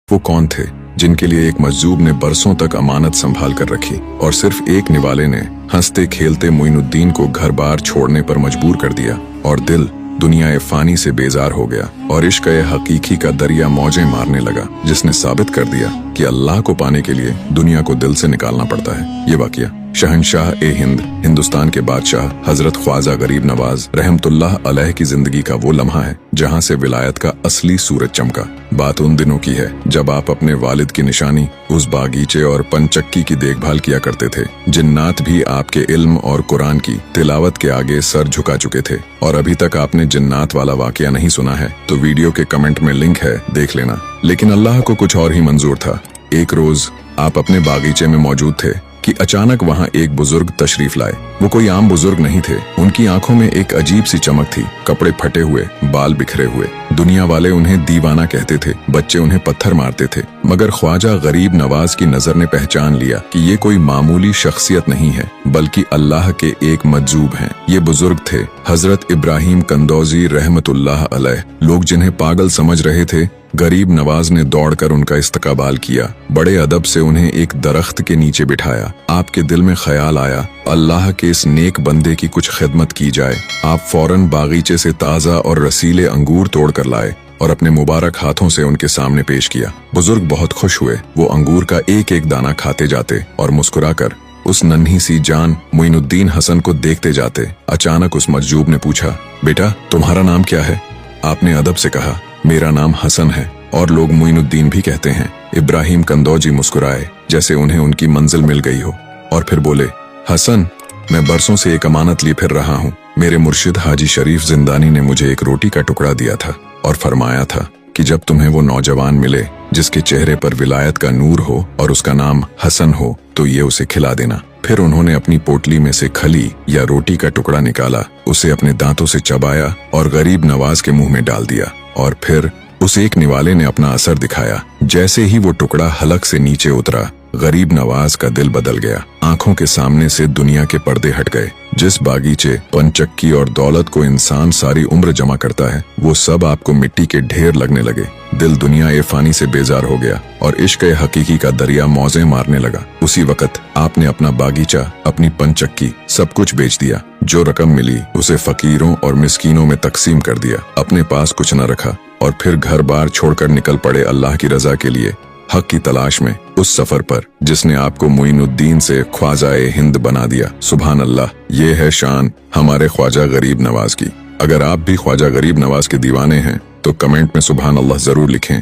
वो कौन थे जिनके लिए एक मजजूब ने बरसों तक अमानत संभाल कर रखी और सिर्फ एक निवाले ने हंसते खेलते मोइनुद्दीन को घर बार छोड़ने पर मजबूर कर दिया और दिल दुनिया फानी से बेजार हो गया और इश्क हकीकी का दरिया मौजें मारने लगा, जिसने साबित कर दिया कि अल्लाह को पाने के लिए दुनिया को दिल से निकालना पड़ता है। ये वाकया शहंशाह ए हिंद, हिंदुस्तान के बादशाह हजरत ख्वाजा गरीब नवाज रहमतुल्लाह अलैह की जिंदगी का वो लम्हा है जहाँ से विलायत का असली सूरज चमका। बात उन दिनों की है जब आप अपने वालिद की निशानी उस बागीचे और पंचक्की की देखभाल किया करते थे। जिन्नात भी आपके इल्म और कुरान की तिलावत के आगे सर झुका चुके थे। और अभी तक आपने जिन्नात वाला वाकया नहीं सुना है तो वीडियो के कमेंट में लिंक है, देख लेना। लेकिन अल्लाह को कुछ और ही मंजूर था। एक रोज आप अपने बागीचे में मौजूद थे कि अचानक वहाँ एक बुजुर्ग तशरीफ लाए। वो कोई आम बुजुर्ग नहीं थे। उनकी आंखों में एक अजीब सी चमक थी, कपड़े फटे हुए, बाल बिखरे हुए। दुनिया वाले उन्हें दीवाना कहते थे, बच्चे उन्हें पत्थर मारते थे, मगर ख्वाजा गरीब नवाज की नजर ने पहचान लिया कि ये कोई मामूली शख्सियत नहीं है बल्कि अल्लाह के एक मजजूब हैं। ये बुजुर्ग थे हजरत इब्राहिम कंदौजी रहमतुल्लाह अलैह। लोग जिन्हें पागल समझ रहे थे, गरीब नवाज ने दौड़कर उनका इस्तकबाल किया। बड़े अदब से उन्हें एक दरख्त के नीचे बिठाया। आपके दिल में ख्याल आया अल्लाह के इस नेक बंदे की कुछ खिदमत की जाए। आप फौरन बागीचे से ताज़ा और रसीले अंगूर तोड़ कर लाए और अपने मुबारक हाथों से उनके सामने पेश किया। बुजुर्ग बहुत खुश हुए। वो अंगूर का एक एक दाना खाते जाते और मुस्कुराकर उस नन्ही सी जान मोइनुद्दीन हसन को देखते जाते। अचानक उस मजजूब ने पूछा, बेटा तुम्हारा नाम क्या है? आपने अदब से कहा, मेरा नाम हसन है और लोग मोइनुद्दीन भी कहते हैं। इब्राहिम कंदौजी मुस्कुराए जैसे उन्हें उनकी मंजिल मिल गई हो और फिर बोले, हसन मैं बरसों से एक अमानत लिए फिर रहा हूँ। मेरे मुर्शिद हाजी शरीफ जिंदानी ने मुझे एक रोटी का टुकड़ा दिया था और फरमाया था कि जब तुम्हें वो नौजवान मिले जिसके चेहरे पर विलायत का नूर हो और उसका नाम हसन हो तो ये उसे खिला देना। फिर उन्होंने अपनी पोटली में से खली या रोटी का टुकड़ा निकाला, उसे अपने दांतों से चबाया और गरीब नवाज के मुंह में डाल दिया और फिर उस एक निवाले ने अपना असर दिखाया। जैसे ही वो टुकड़ा हलक से नीचे उतरा, गरीब नवाज का दिल बदल गया। आंखों के सामने से दुनिया के पर्दे हट गए। जिस बागीचे, पंचक्की और दौलत को इंसान सारी उम्र जमा करता है, वो सब आपको मिट्टी के ढेर लगने लगे। दिल दुनिया ए फानी से बेजार हो गया और इश्क हकीकी का दरिया मौजें मारने लगा। उसी वक्त आपने अपना बागीचा, अपनी पंचक्की, सब कुछ बेच दिया। जो रकम मिली उसे फकीरों और मिस्कीनों में तकसीम कर दिया। अपने पास कुछ न रखा और फिर घर बार छोड़कर निकल पड़े अल्लाह की रजा के लिए, हक की तलाश में, उस सफर पर जिसने आपको मोइनुद्दीन से ख्वाजा ए हिंद बना दिया। सुभान अल्लाह, ये है शान हमारे ख्वाजा गरीब नवाज की। अगर आप भी ख्वाजा गरीब नवाज के दीवाने हैं तो कमेंट में सुभान अल्लाह जरूर लिखें।